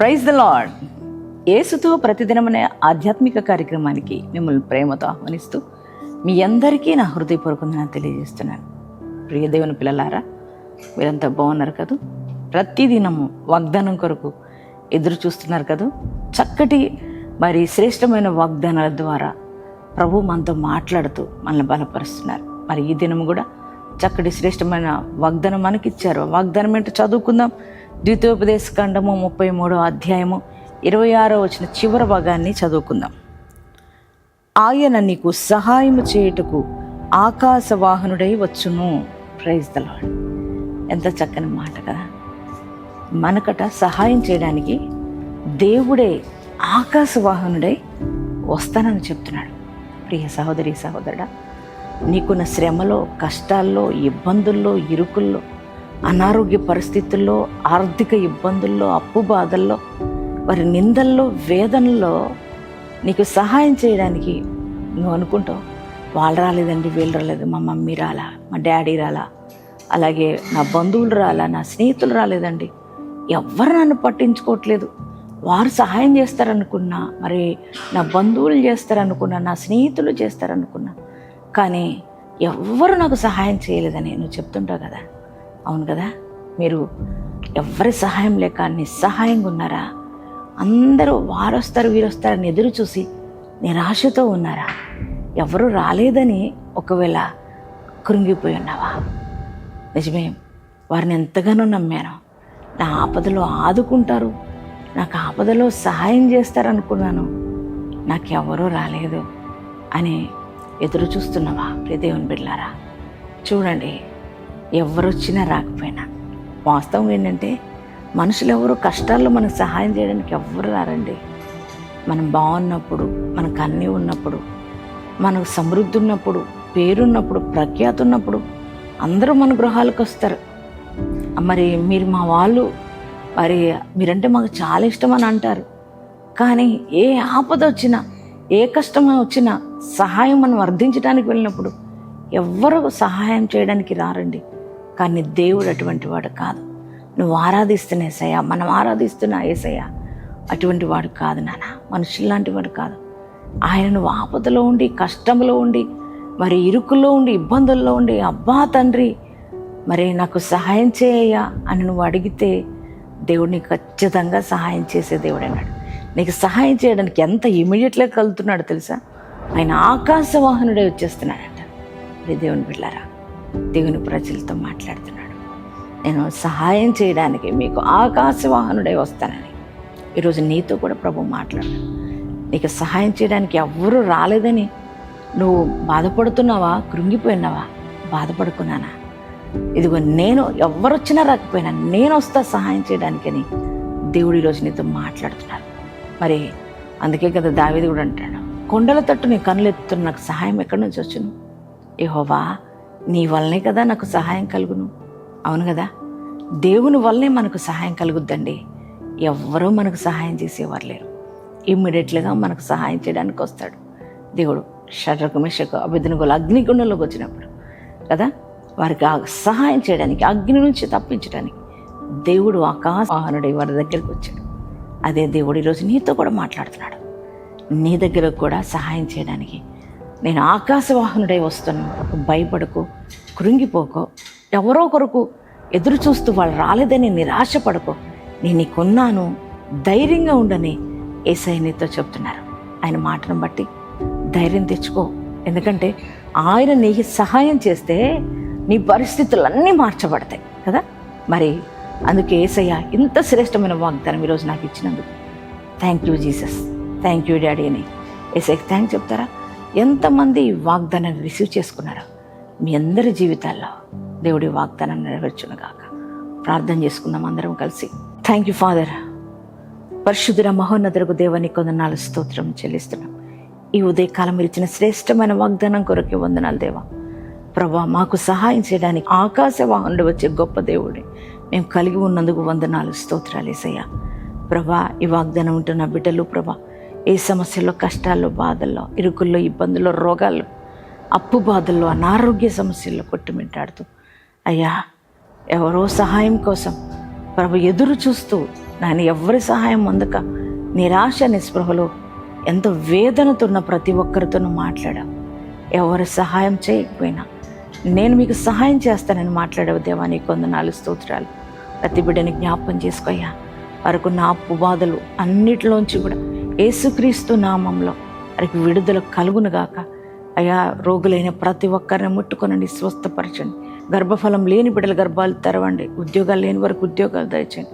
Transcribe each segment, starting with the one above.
Praise the lord. యేసుతో ప్రతిదినమనే ఆధ్యాత్మిక కార్యక్రమానికి మిమ్మల్ని ప్రేమతో ఆహ్వానిస్తూ మీ అందరికీ నా హృదయపూర్వకంగా తెలియజేస్తున్నాను. ప్రియ దేవుని పిల్లలారా, మీరంతా బాగున్నారు కదా? ప్రతిదినము వాగ్దానం కొరకు ఎదురు చూస్తున్నారు కదా? చక్కటి శ్రేష్టమైన వాగ్దానాల ద్వారా ప్రభు మనతో మాట్లాడుతూ మనల్ని బలపరుస్తున్నారు. ఈ దినము కూడా చక్కటి శ్రేష్టమైన వాగ్దానం మనకిచ్చారు. వాగ్దానం ఏంటో చదువుకుందాం. ద్వితీయోపదేశకాండము 33వ అధ్యాయము 26వ వచనం చివరి భాగాన్ని చదువుకుందాం. ఆయన నీకు సహాయము చేయుటకు ఆకాశవాహనుడై వచ్చును. Praise the Lord. ఎంత చక్కని మాట కదా! మనకట సహాయం చేయడానికి దేవుడే ఆకాశవాహనుడై వస్తానని చెప్తున్నాడు. ప్రియ సహోదరి సహోదరుడా, నీకున్న శ్రమలో, కష్టాల్లో, ఇబ్బందుల్లో, ఇరుకుల్లో, అనారోగ్య పరిస్థితుల్లో, ఆర్థిక ఇబ్బందుల్లో, అప్పు బాధల్లో, నిందల్లో, వేదనల్లో నీకు సహాయం చేయడానికి నువ్వు అనుకుంటావు, వాళ్ళు రాలేదండి, వీళ్ళు రాలేదు, మా మమ్మీ రాలా, మా డాడీ రాలా, అలాగే నా బంధువులు రాలా, నా స్నేహితులు రాలేదండి, ఎవ్వరు నన్ను పట్టించుకోవట్లేదు, వారు సహాయం చేస్తారనుకున్నా, నా బంధువులు చేస్తారనుకున్నా, నా స్నేహితులు చేస్తారనుకున్నా, కానీ ఎవ్వరు నాకు సహాయం చేయలేదని నువ్వు చెప్తుంటావు కదా. అవును కదా? మీరు ఎవరి సహాయం లేక నిస్సహాయంగా ఉన్నారా? అందరూ వారు వస్తారు వీరు వస్తారని ఎదురు చూసి నిరాశతో ఉన్నారా? ఎవరు రాలేదని ఒకవేళ కృంగిపోయి ఉన్నావా? నిజమే, వారిని ఎంతగానో నమ్మాను, నా ఆపదలో ఆదుకుంటారు, నాకు ఆపదలో సహాయం చేస్తారనుకున్నాను, నాకెవరూ రాలేదు అని ఎదురు చూస్తున్నావా? ప్రియ దేవుని బిడ్డలారా, చూడండి, ఎవరు వచ్చినా రాకపోయినా వాస్తవం ఏంటంటే మనుషులు ఎవరు కష్టాల్లో మనకు సహాయం చేయడానికి ఎవ్వరు రారండి. మనం బాగున్నప్పుడు, మనకు అన్నీ ఉన్నప్పుడు, మనకు సమృద్ధి ఉన్నప్పుడు, పేరున్నప్పుడు, ప్రఖ్యాతి ఉన్నప్పుడు అందరూ మన గృహాలకు వస్తారు. మీరు మా వాళ్ళు, మీరంటే మాకు చాలా ఇష్టం అని అంటారు. కానీ ఏ ఆపద వచ్చినా, ఏ కష్టం వచ్చినా, సహాయం మనం వర్ధించడానికి వెళ్ళినప్పుడు ఎవ్వరూ సహాయం చేయడానికి రారండి. కానీ దేవుడు అటువంటి వాడు కాదు. నువ్వు ఆరాధిస్తున్న యేసయ్య, మనం ఆరాధిస్తున్న యేసయ్య అటువంటి వాడు కాదు నాన్న, మనుషుల్లాంటి వాడు కాదు. ఆయన నువ్వు ఆపదలో ఉండి, కష్టంలో ఉండి, ఇరుకుల్లో ఉండి, ఇబ్బందుల్లో ఉండి, అబ్బా తండ్రి నాకు సహాయం చేయయ్యా అని నువ్వు అడిగితే దేవుడు నీకు ఖచ్చితంగా సహాయం చేసే దేవుడు అన్నాడు. నీకు సహాయం చేయడానికి ఎంత ఇమీడియట్గా కలుగుతున్నాడు తెలుసా? ఆయన ఆకాశవాహనుడే వచ్చేస్తున్నాడంట. దేవుని బిడ్డలారా, దేవుని ప్రజలతో మాట్లాడుతున్నాడు. నేను సహాయం చేయడానికి మీకు ఆకాశవాహనుడై వస్తానని ఈరోజు నీతో కూడా ప్రభు మాట్లాడు. నీకు సహాయం చేయడానికి ఎవ్వరూ రాలేదని నువ్వు బాధపడుతున్నావా? కృంగిపోయినావా? బాధపడుకున్నానా? ఇదిగో నేను, ఎవరు వచ్చినా రాకపోయినా నేను వస్తా సహాయం చేయడానికని దేవుడు ఈరోజు నీతో మాట్లాడుతున్నాడు. అందుకే కదా దావీదు కూడా అంటాడు, కొండల తట్టు నీ కన్నులు ఎత్తుతున్న నాకు సహాయం ఎక్కడి నుంచి వచ్చును? యెహోవా, నీ వల్లనే కదా నాకు సహాయం కలుగును. అవును కదా? దేవుని వల్లనే మనకు సహాయం కలుగుద్దండి. ఎవ్వరూ మనకు సహాయం చేసేవారు లేరు. ఇమ్మీడియట్లుగా మనకు సహాయం చేయడానికి వస్తాడు దేవుడు. షడ్రకు మెషకు అబేద్నెగోలు అగ్నిగుండంలోకి వచ్చినప్పుడు కదా, వారికి సహాయం చేయడానికి, అగ్ని నుంచి తప్పించడానికి దేవుడు ఆకాశవాహనుడై వారి దగ్గరికి వచ్చాడు. అదే దేవుడు ఈరోజు నీతో కూడా మాట్లాడుతున్నాడు. నీ దగ్గర కూడా సహాయం చేయడానికి నేను ఆకాశవాహనుడై వస్తున్నాను. భయపడకు, కృంగిపోకో, ఎవరో కొరకు ఎదురు చూస్తూ వాళ్ళు రాలేదని నిరాశపడకో, నేను నీకున్నాను, ధైర్యంగా ఉండని యేసయ్య నీతో చెప్తున్నారు. ఆయన మాటను బట్టి ధైర్యం తెచ్చుకో. ఎందుకంటే ఆయన నీకు సహాయం చేస్తే నీ పరిస్థితులన్నీ మార్చబడతాయి కదా. అందుకే యేసయ్య ఇంత శ్రేష్టమైన వాగ్దానం ఈరోజు నాకు ఇచ్చినందుకు thank you Jesus, thank you daddy అని యేసయ్యకి థ్యాంక్ చెప్తారా? ఎంతమంది ఈ వాగ్దానాన్ని రిసీవ్ చేసుకున్నారో మీ అందరి జీవితాల్లో దేవుడి వాగ్దానాన్ని నెరవేర్చును గాక. ప్రార్థన చేసుకుందాం అందరం కలిసి. Thank you father. పరిశుద్ధుల మహోన్నతులకు దేవాని కొందనాలు స్తోత్రం చెల్లిస్తున్నాం. ఈ ఉదయకాలం మీరు ఇచ్చిన శ్రేష్టమైన వాగ్దానం కొరకే వందనాలు దేవా. ప్రభా, మాకు సహాయం చేయడానికి ఆకాశవాహనుడు వచ్చే గొప్ప దేవుడి మేము కలిగి ఉన్నందుకు వందనాలు, స్తోత్రాలు యేసయ్య. ప్రభా, ఈ వాగ్దానం ఉంటున్న బిడ్డలు ప్రభా, ఏ సమస్యల్లో, కష్టాల్లో, బాధల్లో, ఇరుకుల్లో, ఇబ్బందుల్లో, రోగాల్లో, అప్పు బాధల్లో, అనారోగ్య సమస్యల్లో కొట్టుమిట్టాడుతూ అయ్యా ఎవరో సహాయం కోసం ప్రభు ఎదురు చూస్తూ నాయన ఎవరి సహాయం అందక నిరాశ నిస్పృహలో ఎంత వేదనతో ఉన్న ప్రతి ఒక్కరితోనూ మాట్లాడావు. ఎవరి సహాయం చేయకపోయినా నేను మీకు సహాయం చేస్తానని మాట్లాడావు దేవా. నీ వందనాలు, స్తోత్రాలు. ప్రతి బిడ్డని జ్ఞాపకం చేసుకోయ్యా. వారికి నా అప్పు బాధలు అన్నిటిలోంచి కూడా యేసుక్రీస్తు నామంలో వారికి విడుదల కలుగునుగాక. అయ్యా, రోగులైన ప్రతి ఒక్కరిని ముట్టుకొనండి, స్వస్థపరచండి. గర్భఫలం లేని బిడ్డల గర్భాలు తెరవండి. ఉద్యోగాలు లేని వరకు ఉద్యోగాలు దయచండి.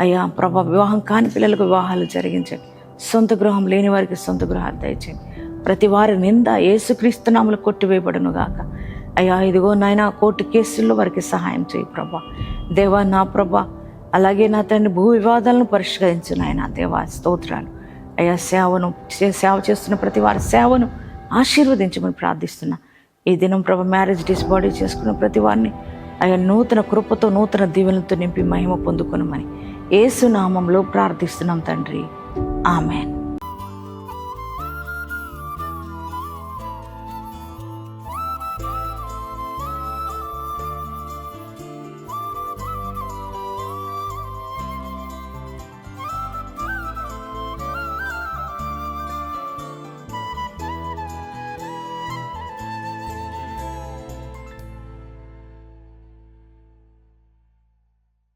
అయ్యా ప్రభా, వివాహం కాని పిల్లలకు వివాహాలు జరిగించండి. సొంత గృహం లేని వారికి సొంత గృహాలు దయచండి. ప్రతి వారి నింద యేసుక్రీస్తు నామములో కొట్టివేయబడును గాక. అయ్యా, ఇదిగో నాయన కోర్టు కేసుల్లో వారికి సహాయం చేయి ప్రభా. దేవా నా ప్రభా, అలాగే నా తండ్రి భూ వివాదాలను పరిష్కరించు నాయన. దేవా స్తోత్రాలు. అయ్యా, సేవ చేస్తున్న ప్రతి వారి సేవను ఆశీర్వదించమని ప్రార్థిస్తున్నా. ఈ దినం ప్రభా, మ్యారేజ్ డిస్బాడీ చేసుకున్న ప్రతి వారిని అయ్యా నూతన కృపతో, నూతన దీవెనలతో నింపి మహిమ పొందుకొనమని యేసు నామంలో ప్రార్థిస్తున్నాం తండ్రి. ఆమెన్.